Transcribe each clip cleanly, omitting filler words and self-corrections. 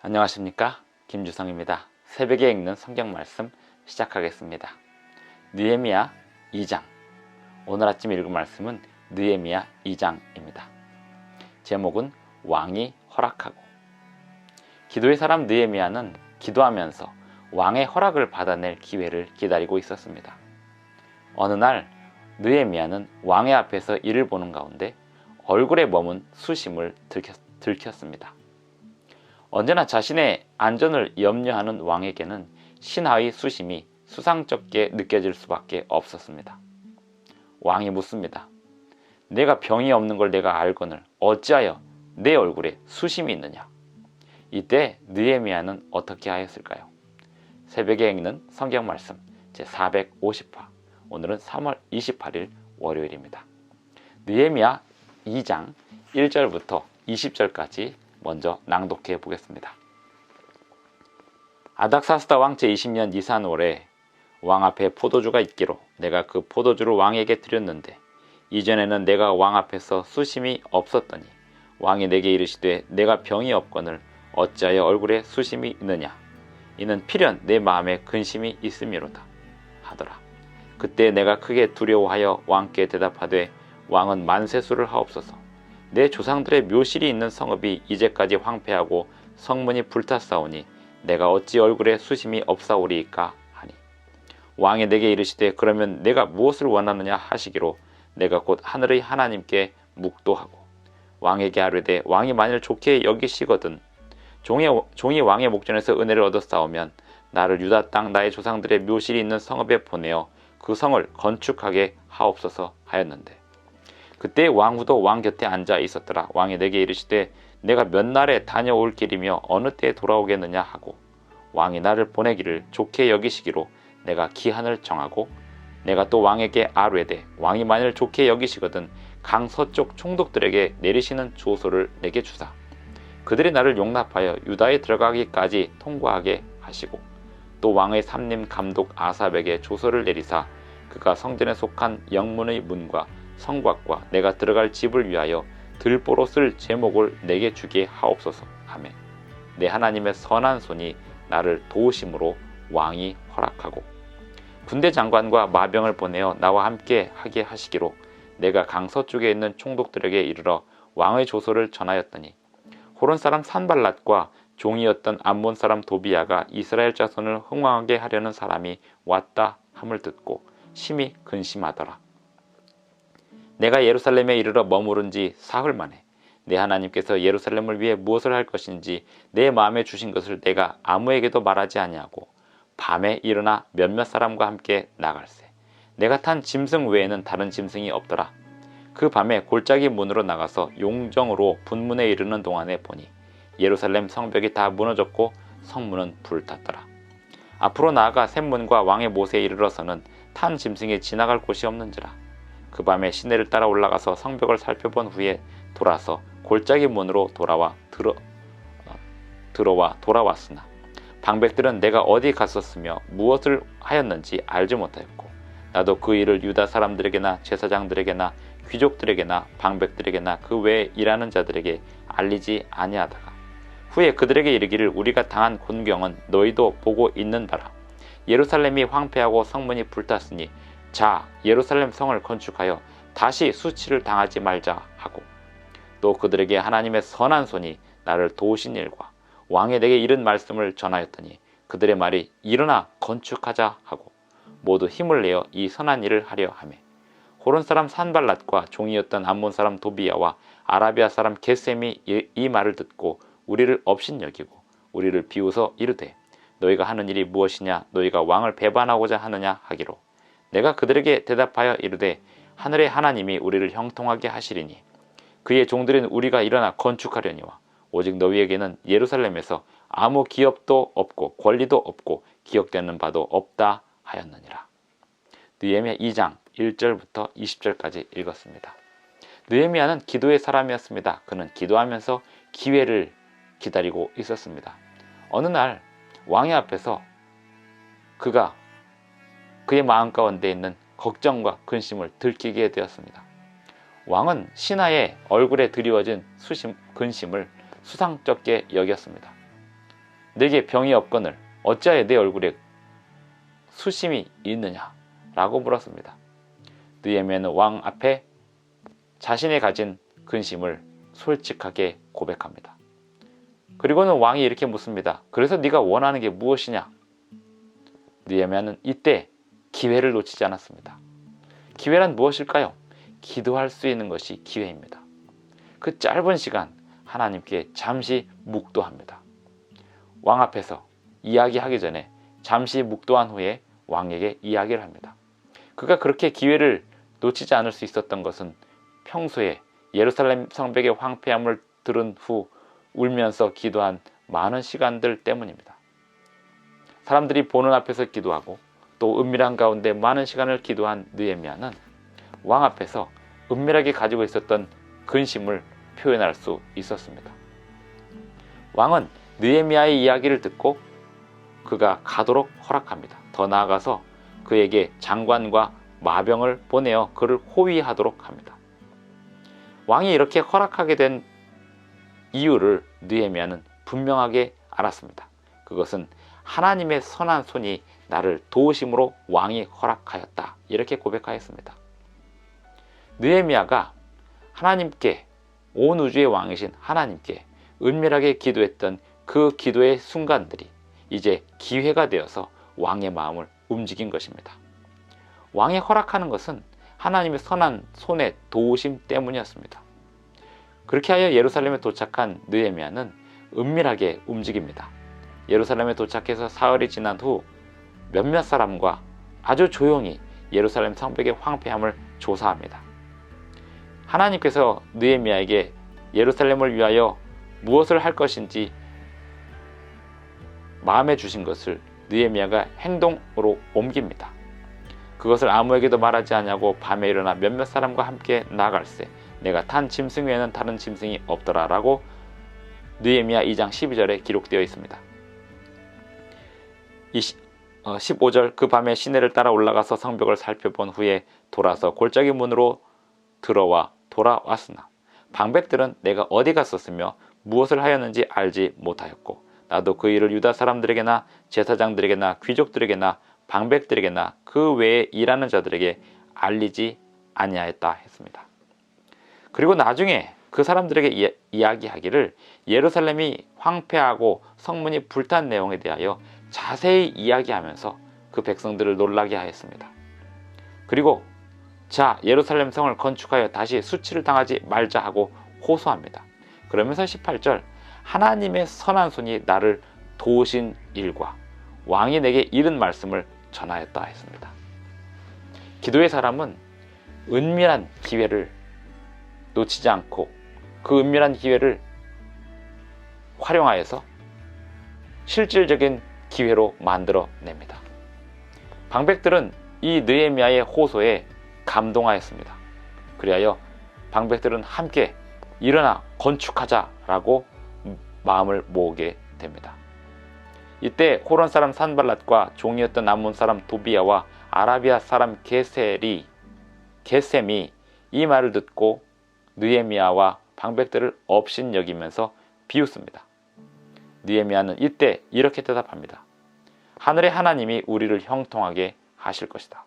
안녕하십니까, 김주성입니다. 새벽에 읽는 성경 말씀 시작하겠습니다. 느헤미야 2장. 오늘 아침 읽은 말씀은 느헤미야 2장입니다. 제목은 왕이 허락하고. 기도의 사람 느헤미야는 기도하면서 왕의 허락을 받아낼 기회를 기다리고 있었습니다. 어느 날 느헤미야는 왕의 앞에서 일을 보는 가운데 얼굴에 머문 수심을 들켰습니다. 언제나 자신의 안전을 염려하는 왕에게는 신하의 수심이 수상쩍게 느껴질 수밖에 없었습니다. 왕이 묻습니다. 내가 병이 없는 걸 내가 알거늘 어찌하여 내 얼굴에 수심이 있느냐? 이때 느헤미야는 어떻게 하였을까요? 새벽에 읽는 성경 말씀 제450화. 오늘은 3월 28일 월요일입니다. 느헤미야 2장 1절부터 20절까지 먼저 낭독해 보겠습니다. 아닥사스다 왕 제20년 니산월에 왕 앞에 포도주가 있기로 내가 그 포도주를 왕에게 드렸는데 이전에는 내가 왕 앞에서 수심이 없었더니 왕이 내게 이르시되 내가 병이 없거늘 어찌하여 얼굴에 수심이 있느냐? 이는 필연 내 마음에 근심이 있음이로다 하더라. 그때 내가 크게 두려워하여 왕께 대답하되 왕은 만세수를 하옵소서. 내 조상들의 묘실이 있는 성읍이 이제까지 황폐하고 성문이 불탔사오니 내가 어찌 얼굴에 수심이 없사오리이까 하니 왕이 내게 이르시되 그러면 내가 무엇을 원하느냐 하시기로 내가 곧 하늘의 하나님께 묵도하고 왕에게 아뢰되 왕이 만일 좋게 여기시거든 종이 왕의 목전에서 은혜를 얻었사오면 나를 유다 땅 나의 조상들의 묘실이 있는 성읍에 보내어 그 성을 건축하게 하옵소서 하였는데 그때 왕후도 왕 곁에 앉아 있었더라. 왕이 내게 이르시되 내가 몇 날에 다녀올 길이며 어느 때에 돌아오겠느냐 하고 왕이 나를 보내기를 좋게 여기시기로 내가 기한을 정하고 내가 또 왕에게 아뢰되 왕이 만일 좋게 여기시거든 강 서쪽 총독들에게 내리시는 조소를 내게 주사 그들이 나를 용납하여 유다에 들어가기까지 통과하게 하시고 또 왕의 삼림 감독 아삽에게 조소를 내리사 그가 성전에 속한 영문의 문과 성곽과 내가 들어갈 집을 위하여 들보로 쓸 제목을 내게 주게 하옵소서 하매 내 하나님의 선한 손이 나를 도우심으로 왕이 허락하고 군대 장관과 마병을 보내어 나와 함께 하게 하시기로 내가 강 서쪽에 있는 총독들에게 이르러 왕의 조소를 전하였더니 호론 사람 산발랏과 종이었던 암몬 사람 도비야가 이스라엘 자손을 흥왕하게 하려는 사람이 왔다 함을 듣고 심히 근심하더라. 내가 예루살렘에 이르러 머무른 지 사흘 만에 내 하나님께서 예루살렘을 위해 무엇을 할 것인지 내 마음에 주신 것을 내가 아무에게도 말하지 아니하고 밤에 일어나 몇몇 사람과 함께 나갈세. 내가 탄 짐승 외에는 다른 짐승이 없더라. 그 밤에 골짜기 문으로 나가서 용정으로 분문에 이르는 동안에 보니 예루살렘 성벽이 다 무너졌고 성문은 불탔더라. 앞으로 나아가 샘문과 왕의 못에 이르러서는 탄 짐승이 지나갈 곳이 없는지라. 그 밤에 시내를 따라 올라가서 성벽을 살펴본 후에 돌아서 골짜기 문으로 돌아왔으나 방백들은 내가 어디 갔었으며 무엇을 하였는지 알지 못하였고 나도 그 일을 유다 사람들에게나 제사장들에게나 귀족들에게나 방백들에게나 그 외에 일하는 자들에게 알리지 아니하다가 후에 그들에게 이르기를 우리가 당한 곤경은 너희도 보고 있는 바라. 예루살렘이 황폐하고 성문이 불탔으니 자 예루살렘 성을 건축하여 다시 수치를 당하지 말자 하고 또 그들에게 하나님의 선한 손이 나를 도우신 일과 왕이 내게 이른 말씀을 전하였더니 그들의 말이 일어나 건축하자 하고 모두 힘을 내어 이 선한 일을 하려 하매 호론 사람 산발랏과 종이었던 암몬 사람 도비야와 아라비아 사람 게셈이 이 말을 듣고 우리를 업신여기고 우리를 비웃어 이르되 너희가 하는 일이 무엇이냐 너희가 왕을 배반하고자 하느냐 하기로 내가 그들에게 대답하여 이르되 하늘의 하나님이 우리를 형통하게 하시리니 그의 종들인 우리가 일어나 건축하려니와 오직 너희에게는 예루살렘에서 아무 기업도 없고 권리도 없고 기억되는 바도 없다 하였느니라. 느헤미야 2장 1절부터 20절까지 읽었습니다. 느헤미야는 기도의 사람이었습니다. 그는 기도하면서 기회를 기다리고 있었습니다. 어느 날 왕의 앞에서 그가 그의 마음 가운데 있는 걱정과 근심을 들키게 되었습니다. 왕은 신하의 얼굴에 드리워진 근심을 수상쩍게 여겼습니다. 내게 병이 없거늘 어찌하여 내 얼굴에 수심이 있느냐 라고 물었습니다. 느헤미야는 왕 앞에 자신이 가진 근심을 솔직하게 고백합니다. 그리고는 왕이 이렇게 묻습니다. 그래서 네가 원하는 게 무엇이냐? 느헤미야는 이때 기회를 놓치지 않았습니다. 기회란 무엇일까요? 기도할 수 있는 것이 기회입니다. 그 짧은 시간 하나님께 잠시 묵도합니다. 왕 앞에서 이야기하기 전에 잠시 묵도한 후에 왕에게 이야기를 합니다. 그가 그렇게 기회를 놓치지 않을 수 있었던 것은 평소에 예루살렘 성벽의 황폐함을 들은 후 울면서 기도한 많은 시간들 때문입니다. 사람들이 보는 앞에서 기도하고 또 은밀한 가운데 많은 시간을 기도한 느헤미야는 왕 앞에서 은밀하게 가지고 있었던 근심을 표현할 수 있었습니다. 왕은 느헤미야의 이야기를 듣고 그가 가도록 허락합니다. 더 나아가서 그에게 장관과 마병을 보내어 그를 호위하도록 합니다. 왕이 이렇게 허락하게 된 이유를 느헤미야는 분명하게 알았습니다. 그것은 하나님의 선한 손이 나를 도우심으로 왕이 허락하였다. 이렇게 고백하였습니다. 느헤미야가 하나님께, 온 우주의 왕이신 하나님께 은밀하게 기도했던 그 기도의 순간들이 이제 기회가 되어서 왕의 마음을 움직인 것입니다. 왕이 허락하는 것은 하나님의 선한 손의 도우심 때문이었습니다. 그렇게 하여 예루살렘에 도착한 느헤미야는 은밀하게 움직입니다. 예루살렘에 도착해서 사흘이 지난 후 몇몇 사람과 아주 조용히 예루살렘 성벽의 황폐함을 조사합니다. 하나님께서 느헤미야에게 예루살렘을 위하여 무엇을 할 것인지 마음에 주신 것을 느헤미야가 행동으로 옮깁니다. 그것을 아무에게도 말하지 아니하고 밤에 일어나 몇몇 사람과 함께 나아갈새 내가 탄 짐승 외에는 다른 짐승이 없더라 라고 느헤미야 2장 12절에 기록되어 있습니다. 15절 그 밤에 시내를 따라 올라가서 성벽을 살펴본 후에 돌아서 골짜기 문으로 들어와 돌아왔으나 방백들은 내가 어디 갔었으며 무엇을 하였는지 알지 못하였고 나도 그 일을 유다 사람들에게나 제사장들에게나 귀족들에게나 방백들에게나 그 외에 일하는 자들에게 알리지 아니하였다 했습니다. 그리고 나중에 그 사람들에게 이야기하기를 예루살렘이 황폐하고 성문이 불탄 내용에 대하여 자세히 이야기하면서 그 백성들을 놀라게 하였습니다. 그리고 자, 예루살렘 성을 건축하여 다시 수치를 당하지 말자 하고 호소합니다. 그러면서 18절 하나님의 선한 손이 나를 도우신 일과 왕이 내게 이른 말씀을 전하였다 했습니다. 기도의 사람은 은밀한 기회를 놓치지 않고 그 은밀한 기회를 활용하여서 실질적인 기회로 만들어냅니다. 방백들은 이 느헤미야의 호소에 감동하였습니다. 그리하여 방백들은 함께 일어나 건축하자라고 마음을 모으게 됩니다. 이때 호론 사람 산발랏과 종이었던 암몬 사람 도비야와 아라비아 사람 게셈이 이 말을 듣고 느헤미야와 방백들을 업신여기면서 비웃습니다. 느헤미야는 이때 이렇게 대답합니다. 하늘의 하나님이 우리를 형통하게 하실 것이다.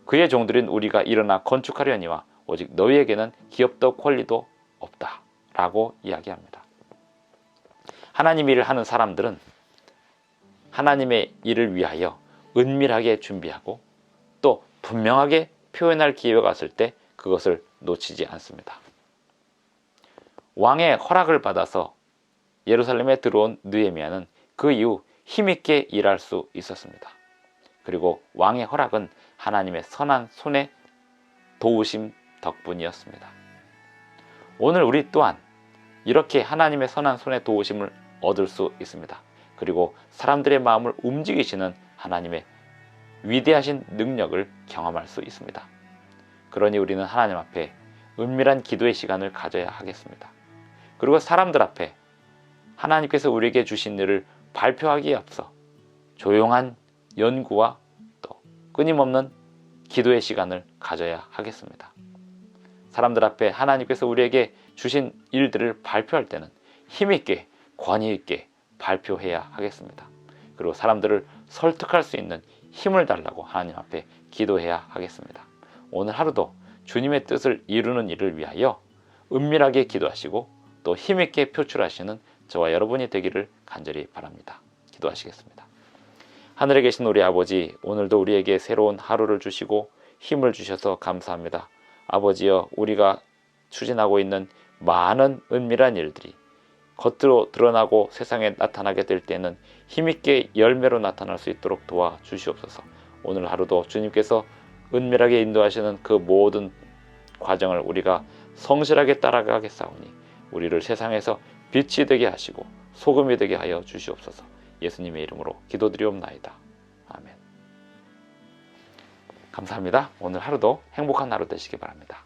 그의 종들인 우리가 일어나 건축하려니와 오직 너희에게는 기업도 권리도 없다 라고 이야기합니다. 하나님 일을 하는 사람들은 하나님의 일을 위하여 은밀하게 준비하고 또 분명하게 표현할 기회가 왔을 때 그것을 놓치지 않습니다. 왕의 허락을 받아서 예루살렘에 들어온 느헤미야는 그 이후 힘있게 일할 수 있었습니다. 그리고 왕의 허락은 하나님의 선한 손의 도우심 덕분이었습니다. 오늘 우리 또한 이렇게 하나님의 선한 손의 도우심을 얻을 수 있습니다. 그리고 사람들의 마음을 움직이시는 하나님의 위대하신 능력을 경험할 수 있습니다. 그러니 우리는 하나님 앞에 은밀한 기도의 시간을 가져야 하겠습니다. 그리고 사람들 앞에 하나님께서 우리에게 주신 일을 발표하기에 앞서 조용한 연구와 또 끊임없는 기도의 시간을 가져야 하겠습니다. 사람들 앞에 하나님께서 우리에게 주신 일들을 발표할 때는 힘있게 권위있게 발표해야 하겠습니다. 그리고 사람들을 설득할 수 있는 힘을 달라고 하나님 앞에 기도해야 하겠습니다. 오늘 하루도 주님의 뜻을 이루는 일을 위하여 은밀하게 기도하시고 또 힘있게 표출하시는 저와 여러분이 되기를 간절히 바랍니다. 기도하시겠습니다. 하늘에 계신 우리 아버지, 오늘도 우리에게 새로운 하루를 주시고 힘을 주셔서 감사합니다. 아버지여, 우리가 추진하고 있는 많은 은밀한 일들이 겉으로 드러나고 세상에 나타나게 될 때는 힘있게 열매로 나타날 수 있도록 도와주시옵소서. 오늘 하루도 주님께서 은밀하게 인도하시는 그 모든 과정을 우리가 성실하게 따라가겠사오니 우리를 세상에서 빛이 되게 하시고 소금이 되게 하여 주시옵소서. 예수님의 이름으로 기도드리옵나이다. 아멘. 감사합니다. 오늘 하루도 행복한 하루 되시기 바랍니다.